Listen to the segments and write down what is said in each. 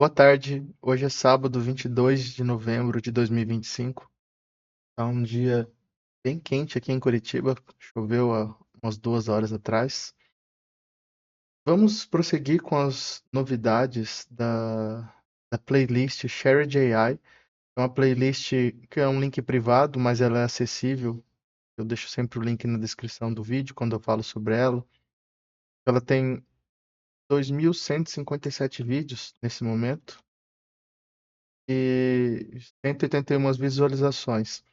Boa tarde, hoje é sábado, 22 de novembro de 2025. Tá um dia bem quente aqui em Curitiba, choveu há umas 2 horas atrás. Vamos prosseguir com as novidades da playlist Shared AI. É uma playlist que é um link privado, mas ela é acessível. Eu deixo sempre o link na descrição do vídeo quando eu falo sobre ela. Ela tem 2.157 vídeos nesse momento e 181 visualizações.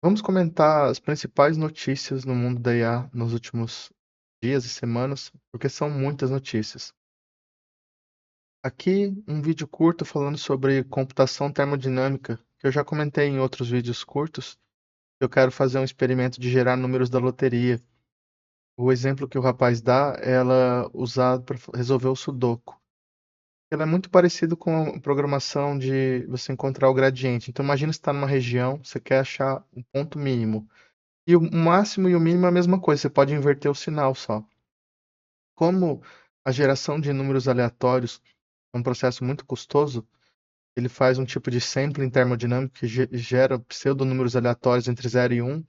Vamos comentar as principais notícias no mundo da IA nos últimos dias e semanas, porque são muitas notícias. Aqui um vídeo curto falando sobre computação termodinâmica, que eu já comentei em outros vídeos curtos. Eu quero fazer um experimento de gerar números da loteria. O exemplo que o rapaz dá é ela usada para resolver o Sudoku. Ela é muito parecido com a programação de você encontrar o gradiente. Então imagina você está numa região, você quer achar um ponto mínimo. E o máximo e o mínimo é a mesma coisa, você pode inverter o sinal só. Como a geração de números aleatórios é um processo muito custoso, ele faz um tipo de sampling termodinâmico que gera pseudonúmeros aleatórios entre 0 e 1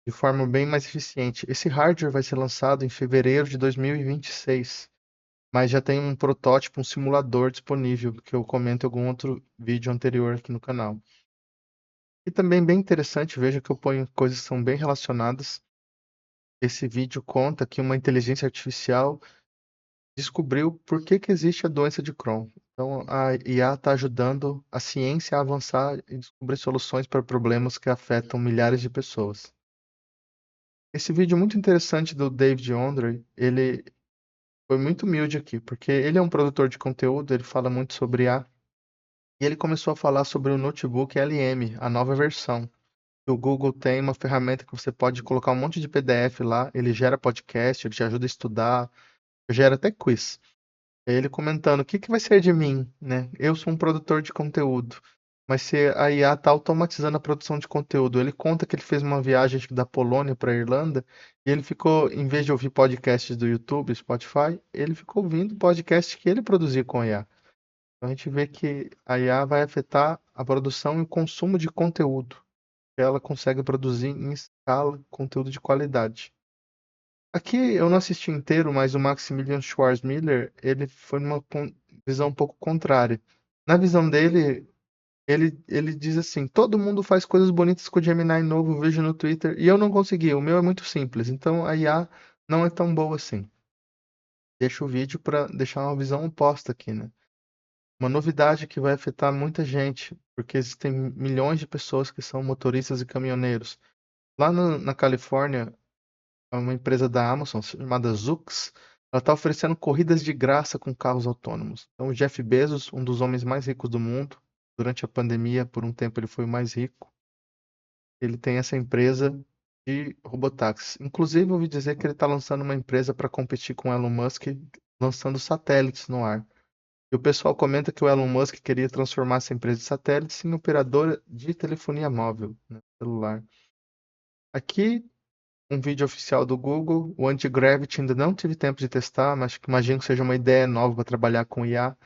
de forma bem mais eficiente. Esse hardware vai ser lançado em fevereiro de 2026, mas já tem um protótipo, um simulador disponível, que eu comento em algum outro vídeo anterior aqui no canal. E também bem interessante, veja que eu ponho coisas que são bem relacionadas. Esse vídeo conta que uma inteligência artificial descobriu por que que existe a doença de Crohn. Então, a IA está ajudando a ciência a avançar e descobrir soluções para problemas que afetam milhares de pessoas. Esse vídeo muito interessante do David Ondry, ele foi muito humilde aqui, porque ele é um produtor de conteúdo, ele fala muito sobre IA, e ele começou a falar sobre o notebook LM, a nova versão. O Google tem uma ferramenta que você pode colocar um monte de PDF lá, ele gera podcast, ele te ajuda a estudar, gera até quiz. Ele comentando, o que que vai ser de mim, né? Eu sou um produtor de conteúdo, mas se a IA está automatizando a produção de conteúdo, ele conta que ele fez uma viagem acho que da Polônia para a Irlanda e ele ficou, em vez de ouvir podcasts do YouTube, Spotify, ele ficou ouvindo podcasts que ele produzia com a IA. Então a gente vê que a IA vai afetar a produção e o consumo de conteúdo. Ela consegue produzir em escala conteúdo de qualidade. Aqui eu não assisti inteiro, mas o Maximilian Schwarzmiller, ele foi numa visão um pouco contrária. Na visão dele, ele diz assim: todo mundo faz coisas bonitas com o Gemini novo, eu vejo no Twitter, e eu não consegui. O meu é muito simples, então a IA não é tão boa assim. Deixa o vídeo para deixar uma visão oposta aqui, né? Uma novidade que vai afetar muita gente, porque existem milhões de pessoas que são motoristas e caminhoneiros. Lá na Califórnia, uma empresa da Amazon chamada Zoox, ela está oferecendo corridas de graça com carros autônomos. Então, o Jeff Bezos, um dos homens mais ricos do mundo, durante a pandemia, por um tempo ele foi o mais rico, ele tem essa empresa de robotáxis. Inclusive, eu ouvi dizer que ele está lançando uma empresa para competir com o Elon Musk, lançando satélites no ar. E o pessoal comenta que o Elon Musk queria transformar essa empresa de satélites em operadora de telefonia móvel, né, celular. Aqui um vídeo oficial do Google. O Anti-Gravity ainda não tive tempo de testar, mas imagino que seja uma ideia nova para trabalhar com IA.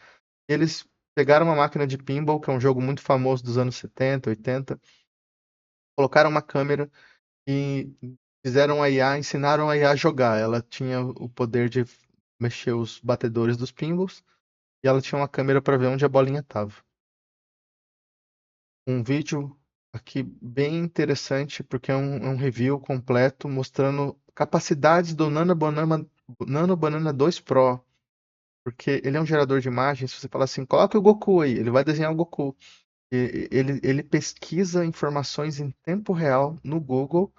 Eles pegaram uma máquina de pinball, que é um jogo muito famoso dos anos 70, 80, colocaram uma câmera e fizeram a IA, ensinaram a IA a jogar. Ela tinha o poder de mexer os batedores dos pinballs e ela tinha uma câmera para ver onde a bolinha estava. Um vídeo aqui bem interessante, porque é um review completo mostrando capacidades do Nano Banana 2 Pro. Porque ele é um gerador de imagens, se você falar assim, coloca o Goku aí, ele vai desenhar o Goku. Ele pesquisa informações em tempo real no Google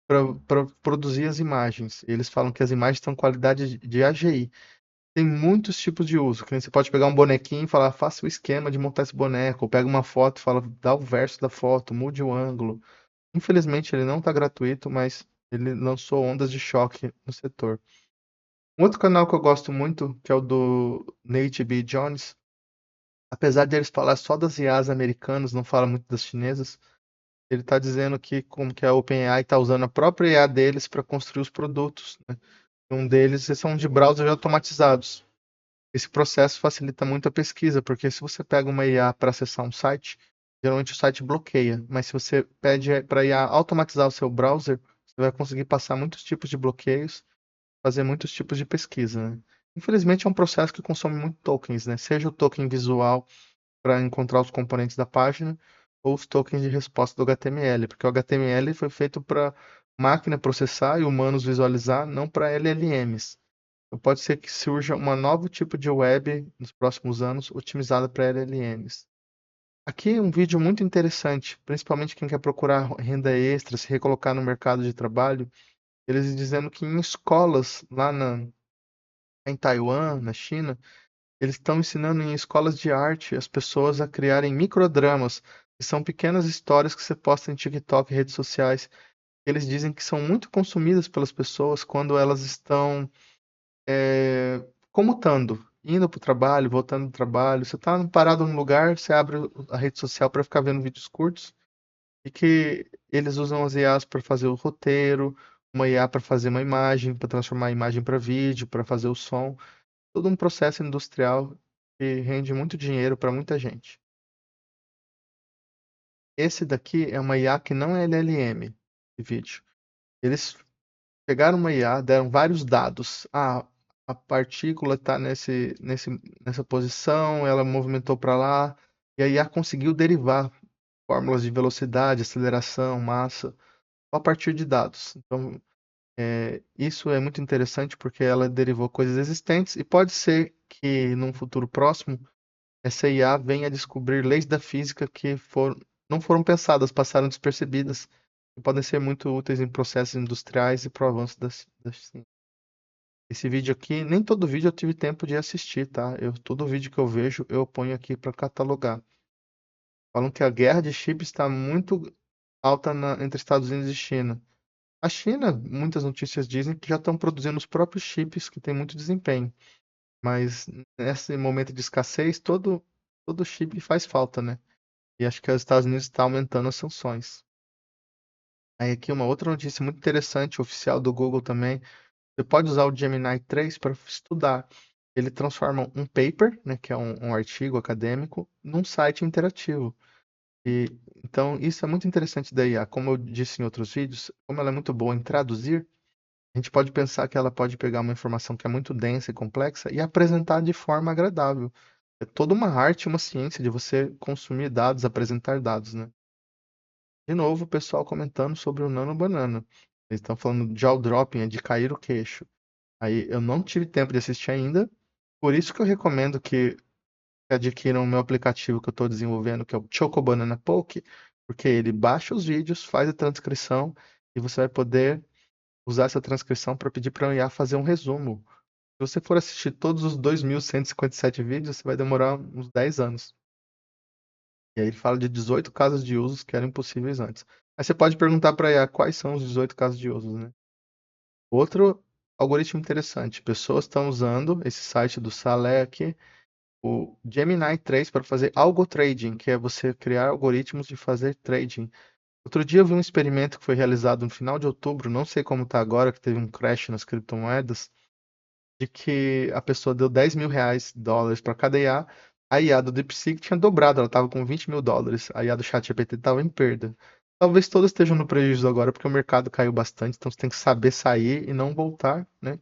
para produzir as imagens. Eles falam que as imagens têm qualidade de AGI. Tem muitos tipos de uso. Que nem você pode pegar um bonequinho e falar, faça o esquema de montar esse boneco. Ou pega uma foto e fala, dá o verso da foto, mude o ângulo. Infelizmente ele não está gratuito, mas ele lançou ondas de choque no setor. Um outro canal que eu gosto muito, que é o do Nate B. Jones, apesar de eles falar só das IAs americanas, não fala muito das chinesas, ele está dizendo que como que a OpenAI está usando a própria IA deles para construir os produtos, né? Um deles são de browsers automatizados. Esse processo facilita muito a pesquisa, porque se você pega uma IA para acessar um site, geralmente o site bloqueia, mas se você pede para IA automatizar o seu browser, você vai conseguir passar muitos tipos de bloqueios, fazer muitos tipos de pesquisa, né? Infelizmente é um processo que consome muito tokens, né? Seja o token visual para encontrar os componentes da página, ou os tokens de resposta do HTML, porque o HTML foi feito para máquina processar e humanos visualizar, não para LLMs. Então pode ser que surja um novo tipo de web nos próximos anos otimizada para LLMs. Aqui um vídeo muito interessante, principalmente quem quer procurar renda extra, se recolocar no mercado de trabalho, eles dizendo que em escolas em Taiwan, na China, eles estão ensinando em escolas de arte as pessoas a criarem microdramas, que são pequenas histórias que você posta em TikTok e redes sociais. Eles dizem que são muito consumidas pelas pessoas quando elas estão comutando, indo para o trabalho, voltando do trabalho. Você está parado num lugar, você abre a rede social para ficar vendo vídeos curtos e que eles usam as IAs para fazer o roteiro, uma IA para fazer uma imagem, para transformar a imagem para vídeo, para fazer o som. Todo um processo industrial que rende muito dinheiro para muita gente. Esse daqui é uma IA que não é LLM de vídeo. Eles pegaram uma IA, deram vários dados. Ah, a partícula está nessa posição, ela movimentou para lá, e a IA conseguiu derivar fórmulas de velocidade, aceleração, massa, só a partir de dados. Então, isso é muito interessante porque ela derivou coisas existentes e pode ser que num futuro próximo essa IA venha a descobrir leis da física que não foram pensadas, passaram despercebidas e podem ser muito úteis em processos industriais e para o avanço da ciência. Esse vídeo aqui, nem todo vídeo eu tive tempo de assistir, tá? Todo vídeo que eu vejo, eu ponho aqui para catalogar. Falam que a guerra de chips está muito alta entre Estados Unidos e China. A China, muitas notícias dizem que já estão produzindo os próprios chips que têm muito desempenho. Mas nesse momento de escassez, todo chip faz falta, né? E acho que os Estados Unidos está aumentando as sanções. Aí aqui uma outra notícia muito interessante, oficial do Google também. Você pode usar o Gemini 3 para estudar. Ele transforma um paper, né, que é um artigo acadêmico, num site interativo. E, então, isso é muito interessante da IA. Como eu disse em outros vídeos, como ela é muito boa em traduzir, a gente pode pensar que ela pode pegar uma informação que é muito densa e complexa e apresentar de forma agradável. É toda uma arte, uma ciência de você consumir dados, apresentar dados, né? De novo, o pessoal comentando sobre o Nano Banana. Eles estão falando de jaw dropping, é de cair o queixo. Aí eu não tive tempo de assistir ainda, por isso que eu recomendo que adquiram o meu aplicativo que eu estou desenvolvendo, que é o Choco Banana Poke, porque ele baixa os vídeos, faz a transcrição e você vai poder usar essa transcrição para pedir para a IA fazer um resumo. Se você for assistir todos os 2.157 vídeos, você vai demorar uns 10 anos. E aí ele fala de 18 casos de usos que eram impossíveis antes. Aí você pode perguntar para a IA quais são os 18 casos de usos, né? Outro algoritmo interessante. Pessoas estão usando esse site do Salé aqui, o Gemini 3, para fazer algo trading, que é você criar algoritmos de fazer trading. Outro dia eu vi um experimento que foi realizado no final de outubro, não sei como está agora, que teve um crash nas criptomoedas, de que a pessoa deu 10 mil reais, dólares para cada IA. A IA do DeepSeek tinha dobrado, ela estava com 20 mil dólares. A IA do ChatGPT estava em perda. Talvez todas estejam no prejuízo agora, porque o mercado caiu bastante, então você tem que saber sair e não voltar, né?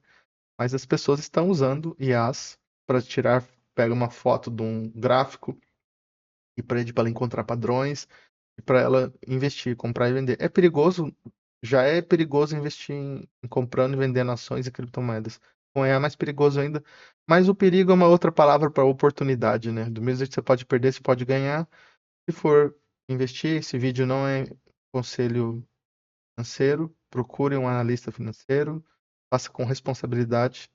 Mas as pessoas estão usando IAs para tirar, pega uma foto de um gráfico e pede para ela encontrar padrões e para ela investir, comprar e vender. É perigoso, já é perigoso investir em comprando e vendendo ações e criptomoedas. Com IA é mais perigoso ainda, mas o perigo é uma outra palavra para oportunidade, né? Do mesmo jeito que você pode perder, você pode ganhar. Se for investir, esse vídeo não é conselho financeiro, procure um analista financeiro, faça com responsabilidade,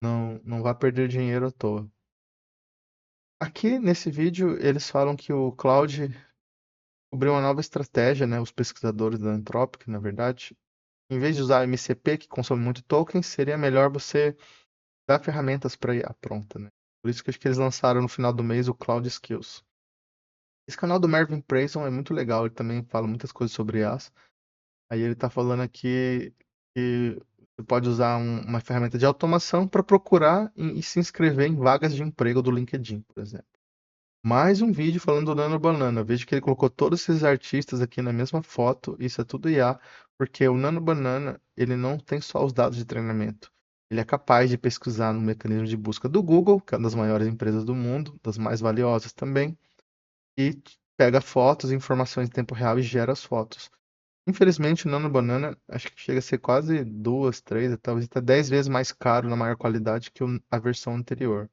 não vá perder dinheiro à toa. Aqui nesse vídeo eles falam que o Cloud descobriu uma nova estratégia, né, os pesquisadores da Anthropic, na verdade. Em vez de usar MCP, que consome muito tokens, seria melhor você dar ferramentas para IA pronta, né? Por isso que acho que eles lançaram no final do mês o Cloud Skills. Esse canal do Mervyn Prayson é muito legal, ele também fala muitas coisas sobre IAs. Aí ele está falando aqui que Você pode usar uma ferramenta de automação para procurar e se inscrever em vagas de emprego do LinkedIn, por exemplo. Mais um vídeo falando do Nano Banana. Vejo que ele colocou todos esses artistas aqui na mesma foto. Isso é tudo IA, porque o Nano Banana, ele não tem só os dados de treinamento. Ele é capaz de pesquisar no mecanismo de busca do Google, que é uma das maiores empresas do mundo, das mais valiosas também, e pega fotos e informações em tempo real e gera as fotos. Infelizmente, o Nano Banana acho que chega a ser quase duas, três, talvez até 10 vezes mais caro na maior qualidade que a versão anterior.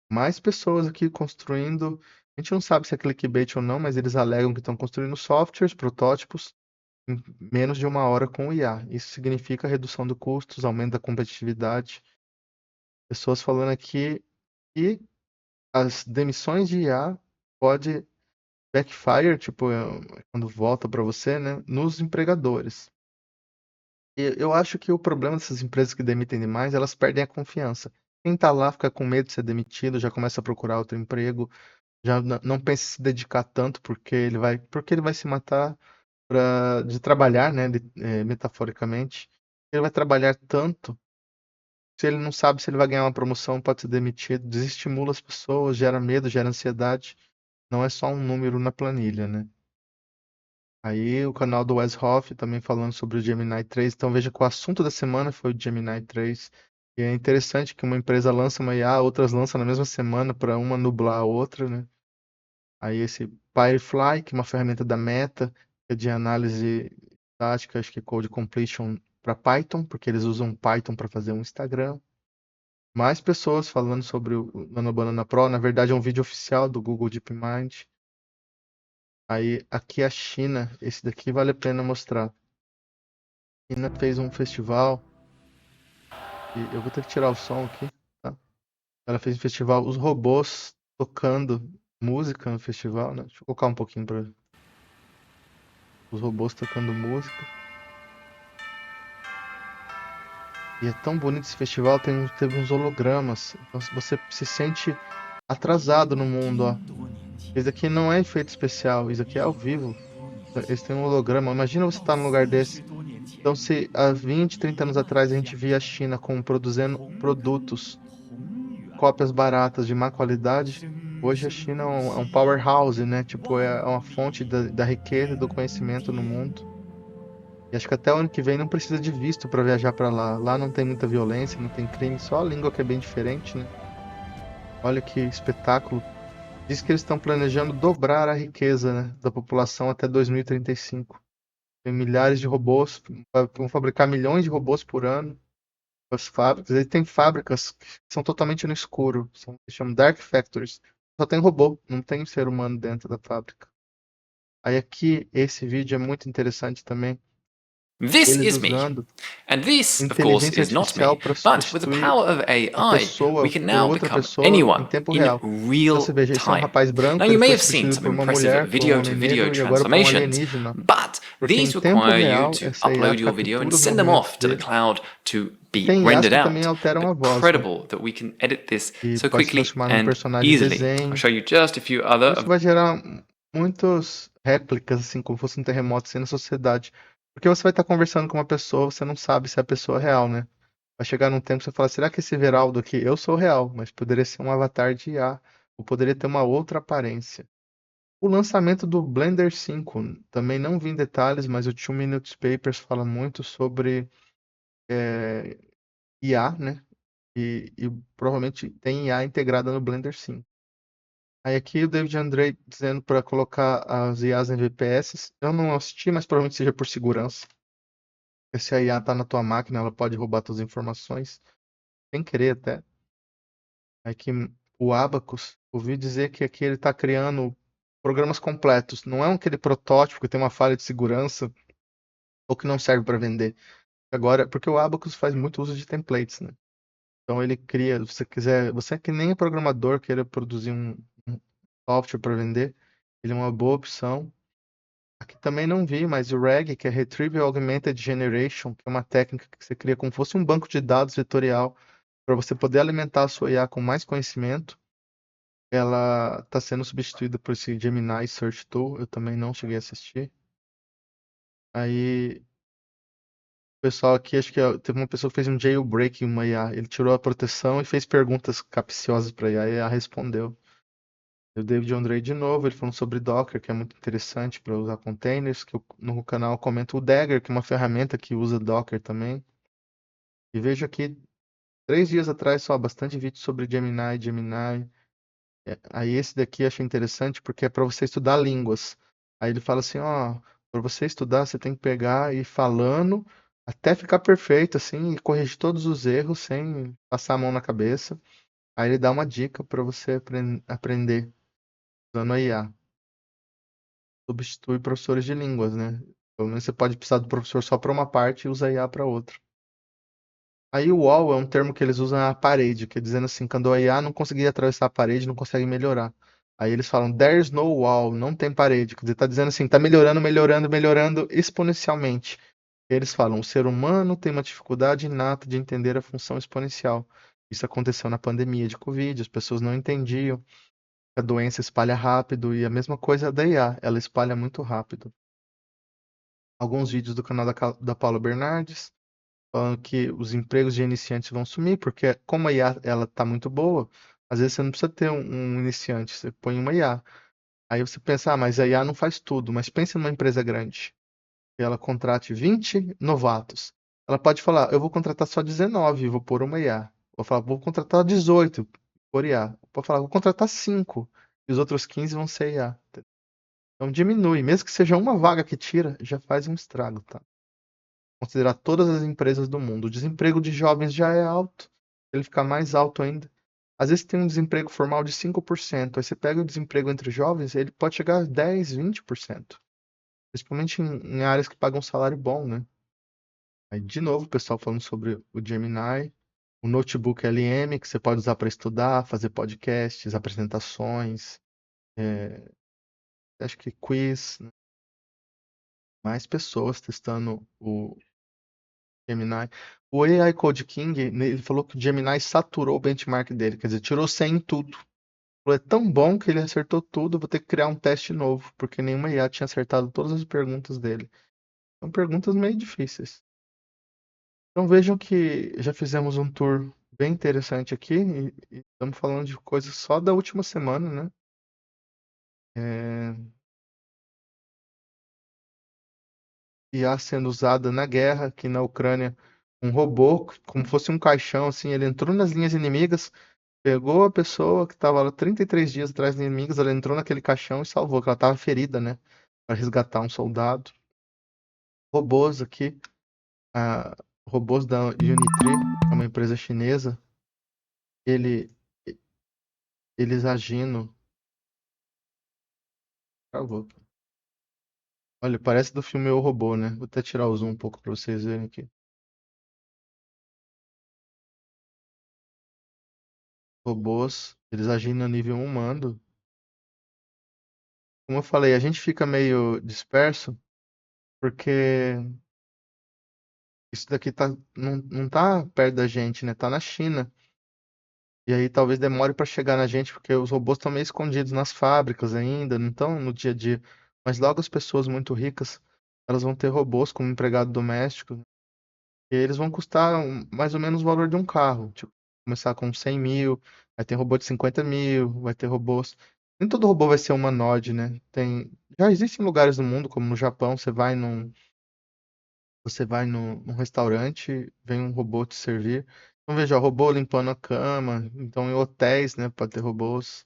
Mais pessoas aqui construindo. A gente não sabe se é clickbait ou não, mas eles alegam que estão construindo softwares, protótipos, em menos de uma hora com o IA. Isso significa redução de custos, aumento da competitividade. Pessoas falando aqui que as demissões de IA pode backfire, tipo, quando volta para você, né, nos empregadores. E eu acho que o problema dessas empresas que demitem demais, elas perdem a confiança. Quem está lá fica com medo de ser demitido, já começa a procurar outro emprego, já não pensa em se dedicar tanto porque ele vai se matar de trabalhar, né, metaforicamente. Ele vai trabalhar tanto, se ele não sabe se ele vai ganhar uma promoção, pode ser demitido, desestimula as pessoas, gera medo, gera ansiedade. Não é só um número na planilha, né? Aí o canal do Wes Hoff também falando sobre o Gemini 3. Então veja que o assunto da semana foi o Gemini 3. E é interessante que uma empresa lança uma IA, outras lançam na mesma semana para uma nublar a outra, né? Aí esse Firefly, que é uma ferramenta da Meta, que é de análise tática, acho que é Code Completion para Python, porque eles usam Python para fazer um Instagram. Mais pessoas falando sobre o Nano Banana Pro. Na verdade, é um vídeo oficial do Google DeepMind. Aí aqui a China, esse daqui vale a pena mostrar. A China fez um festival, e eu vou ter que tirar o som aqui, tá? Ela fez um festival, os robôs tocando música no festival, né? Deixa eu colocar um pouquinho para os robôs tocando música. E é tão bonito esse festival, teve uns hologramas. Então você se sente atrasado no mundo, ó. Isso aqui não é efeito especial, isso aqui é ao vivo. Eles têm um holograma. Imagina você estar num lugar desse. Então, se há 20, 30 anos atrás a gente via a China como produzindo produtos, cópias baratas de má qualidade, hoje a China é um powerhouse, né? Tipo, é uma fonte da riqueza e do conhecimento no mundo. E acho que até o ano que vem não precisa de visto para viajar para lá. Lá não tem muita violência, não tem crime, só a língua que é bem diferente, né? Olha que espetáculo. Diz que eles estão planejando dobrar a riqueza, né, da população até 2035. Tem milhares de robôs, vão fabricar milhões de robôs por ano. As fábricas, ele tem fábricas que são totalmente no escuro, se chamam Dark Factories. Só tem robô, não tem ser humano dentro da fábrica. Aí aqui, esse vídeo é muito interessante também. This Eles is me. usando And this, of course, inteligência is not artificial me. para But with the substituir power of a AI, we pessoa can por now outra become pessoa em anyone tempo in real. Então real você veja, esse é um time. rapaz Now, branco, you ele may foi have seen substituído some por uma impressive mulher, por um video to homem video negro e agora por um transformations, alienígena. but Porque em these tempo require you real, to essa IA upload your video and captura os send them movimentos off to the dele. cloud to E be tem IAs rendered que também out. alteram a voz, né? Incredible that we can edit this E so pode se quickly transformar num and personagem de easily. I'll desenho. show you just a few other Isso of vai gerar muitas réplicas, assim, como fosse um terremoto assim, na sociedade. Porque você vai estar conversando com uma pessoa, você não sabe se é a pessoa real, né? Vai chegar num tempo que você fala, será que esse Veraldo aqui, eu sou real, mas poderia ser um avatar de IA, ou poderia ter uma outra aparência. O lançamento do Blender 5, também não vi em detalhes, mas o Two Minutes Papers fala muito sobre IA, né? E provavelmente tem IA integrada no Blender 5. Aí aqui o David Andrei dizendo para colocar as IAs em VPS. Eu não assisti, mas provavelmente seja por segurança. Porque se a IA tá na tua máquina, ela pode roubar tuas informações, sem querer até. Aí que o Abacus, ouvi dizer que aqui ele está criando programas completos. Não é aquele protótipo que tem uma falha de segurança ou que não serve para vender. Agora, porque o Abacus faz muito uso de templates, né? Então ele cria, se você quiser, você que nem é programador, queira produzir um software para vender, ele é uma boa opção. Aqui também não vi, mas o RAG, que é Retrieval Augmented Generation, que é uma técnica que você cria como se fosse um banco de dados vetorial para você poder alimentar a sua IA com mais conhecimento. Ela está sendo substituída por esse Gemini Search Tool. Eu também não cheguei a assistir. Aí o pessoal aqui, acho que teve uma pessoa que fez um jailbreak em uma IA. Ele tirou a proteção e fez perguntas capciosas para a IA e a IA respondeu. E o David Andrei de novo, ele falando sobre Docker, que é muito interessante para usar containers, que eu, no canal eu comento o Dagger, que é uma ferramenta que usa Docker também. E vejo aqui, 3 dias atrás só, bastante vídeo sobre Gemini. Aí esse daqui eu achei interessante porque é para você estudar línguas. Aí ele fala assim, ó, para você estudar você tem que pegar e ir falando até ficar perfeito, assim, e corrigir todos os erros sem passar a mão na cabeça. Aí ele dá uma dica para você aprender usando a IA. Substitui professores de línguas, né? Pelo menos você pode precisar do professor só para uma parte e usa a IA para outra. Aí o wall é um termo que eles usam na parede, que é dizendo assim, quando a IA não conseguir atravessar a parede, não consegue melhorar. Aí eles falam, there's no wall, não tem parede. Quer dizer, tá dizendo assim, tá melhorando, melhorando, melhorando exponencialmente. E eles falam, o ser humano tem uma dificuldade inata de entender a função exponencial. Isso aconteceu na pandemia de Covid, as pessoas não entendiam. A doença espalha rápido e a mesma coisa da IA, ela espalha muito rápido. Alguns vídeos do canal da Paula Bernardes, falando que os empregos de iniciantes vão sumir, porque como a IA ela tá muito boa, às vezes você não precisa ter um iniciante, você põe uma IA. Aí você pensa, ah, mas a IA não faz tudo, mas pense numa empresa grande, que ela contrate 20 novatos. Ela pode falar, eu vou contratar só 19, e vou pôr uma IA. Vou falar, vou contratar 18, por IA. Pode falar, vou contratar 5, e os outros 15 vão ser IA. Então diminui, mesmo que seja uma vaga que tira, já faz um estrago, tá? Considerar todas as empresas do mundo. O desemprego de jovens já é alto, ele fica mais alto ainda. Às vezes tem um desemprego formal de 5%, aí você pega o desemprego entre jovens, ele pode chegar a 10, 20%. Principalmente em áreas que pagam um salário bom, né? Aí, de novo, o pessoal falando sobre o Gemini, o notebook LM, que você pode usar para estudar, fazer podcasts, apresentações, acho que quiz, né? Mais pessoas testando o Gemini. O AI Code King, né, ele falou que o Gemini saturou o benchmark dele, quer dizer, tirou 100 em tudo. Falou, é tão bom que ele acertou tudo, vou ter que criar um teste novo, porque nenhuma IA tinha acertado todas as perguntas dele. São perguntas meio difíceis. Então vejam que já fizemos um tour bem interessante aqui e estamos falando de coisas só da última semana, né? IA sendo usada na guerra aqui na Ucrânia, um robô, como fosse um caixão, assim, ele entrou nas linhas inimigas, pegou a pessoa que estava lá 33 dias atrás das inimigas, ela entrou naquele caixão e salvou, que ela estava ferida, né? Para resgatar um soldado. Robôs aqui, ah, robôs da Unitree, que é uma empresa chinesa, ele, eles agindo. Travou. Olha, parece do filme O Robô, né? Vou até tirar o zoom um pouco para vocês verem aqui. Robôs, eles agindo a nível humano. Como eu falei, a gente fica meio disperso porque isso daqui não tá perto da gente, né? Tá na China. E aí talvez demore para chegar na gente porque os robôs estão meio escondidos nas fábricas ainda, não estão no dia a dia. Mas logo as pessoas muito ricas, elas vão ter robôs como empregado doméstico. E eles vão custar mais ou menos o valor de um carro. Tipo, começar com 100 mil, vai ter robô de 50 mil, vai ter robôs. Nem todo robô vai ser humanoide, né? Já existem lugares no mundo, como no Japão, você vai num restaurante, vem um robô te servir. Então veja, robô limpando a cama. Então em hotéis, né, pode ter robôs.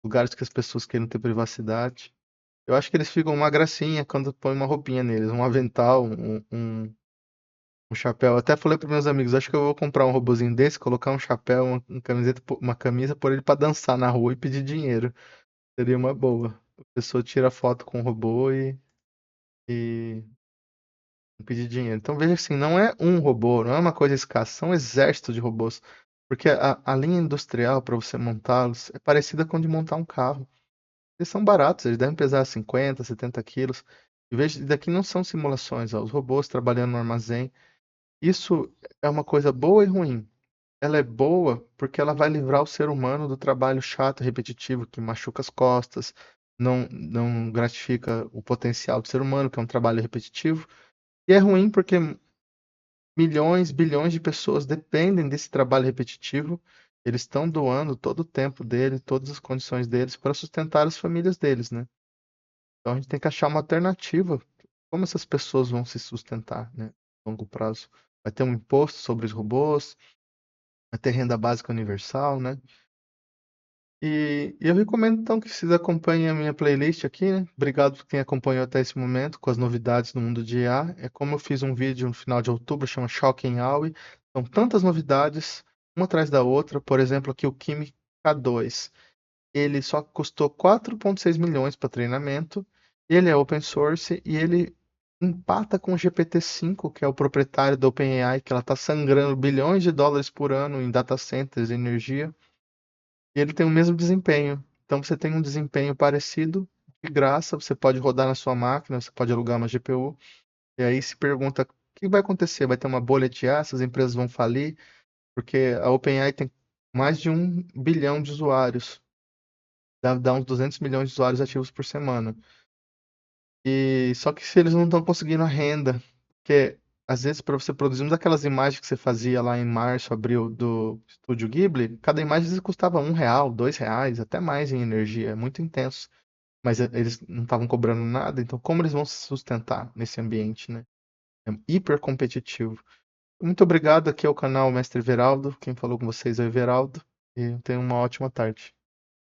Lugares que as pessoas queiram ter privacidade. Eu acho que eles ficam uma gracinha quando põe uma roupinha neles, um avental, um chapéu. Até falei para meus amigos, acho que eu vou comprar um robozinho desse, colocar um chapéu, uma camiseta, uma camisa, pôr ele para dançar na rua e pedir dinheiro. Seria uma boa. A pessoa tira foto com o robô e pedir dinheiro. Então veja assim, não é um robô, não é uma coisa escassa, são um exército de robôs. Porque a linha industrial para você montá-los é parecida com a de montar um carro. Eles são baratos, eles devem pesar 50, 70 quilos. E veja, daqui não são simulações, ó, os robôs trabalhando no armazém. Isso é uma coisa boa e ruim. Ela é boa porque ela vai livrar o ser humano do trabalho chato e repetitivo que machuca as costas, não gratifica o potencial do ser humano, que é um trabalho repetitivo. E é ruim porque milhões, bilhões de pessoas dependem desse trabalho repetitivo. Eles estão doando todo o tempo dele, todas as condições deles para sustentar as famílias deles, né? Então a gente tem que achar uma alternativa. Como essas pessoas vão se sustentar, né? A longo prazo. Vai ter um imposto sobre os robôs, vai ter renda básica universal, né? E eu recomendo então que vocês acompanhem a minha playlist aqui, né? Obrigado por quem acompanhou até esse momento com as novidades no mundo de IA. É como eu fiz um vídeo no final de outubro, chama Shocking Awe. São tantas novidades, uma atrás da outra. Por exemplo, aqui o Kimi K2. Ele só custou 4,6 milhões para treinamento. Ele é open source e ele empata com o GPT-5, que é o proprietário da OpenAI, que ela está sangrando bilhões de dólares por ano em data centers e energia. E ele tem o mesmo desempenho. Então você tem um desempenho parecido, de graça, você pode rodar na sua máquina, você pode alugar uma GPU. E aí se pergunta o que vai acontecer? Vai ter uma bolha de ar, essas empresas vão falir? Porque a OpenAI tem mais de 1 bilhão de usuários. Dá uns 200 milhões de usuários ativos por semana. E só que se eles não estão conseguindo a renda, porque às vezes para você produzir uma daquelas imagens que você fazia lá em março, abril do Estúdio Ghibli, cada imagem às vezes custava R$ 1, R$ 2, até mais em energia, é muito intenso. Mas eles não estavam cobrando nada, então como eles vão se sustentar nesse ambiente, né? É hiper competitivo. Muito obrigado, aqui é o canal Mestre Everaldo. Quem falou com vocês é o Everaldo. E tenham uma ótima tarde.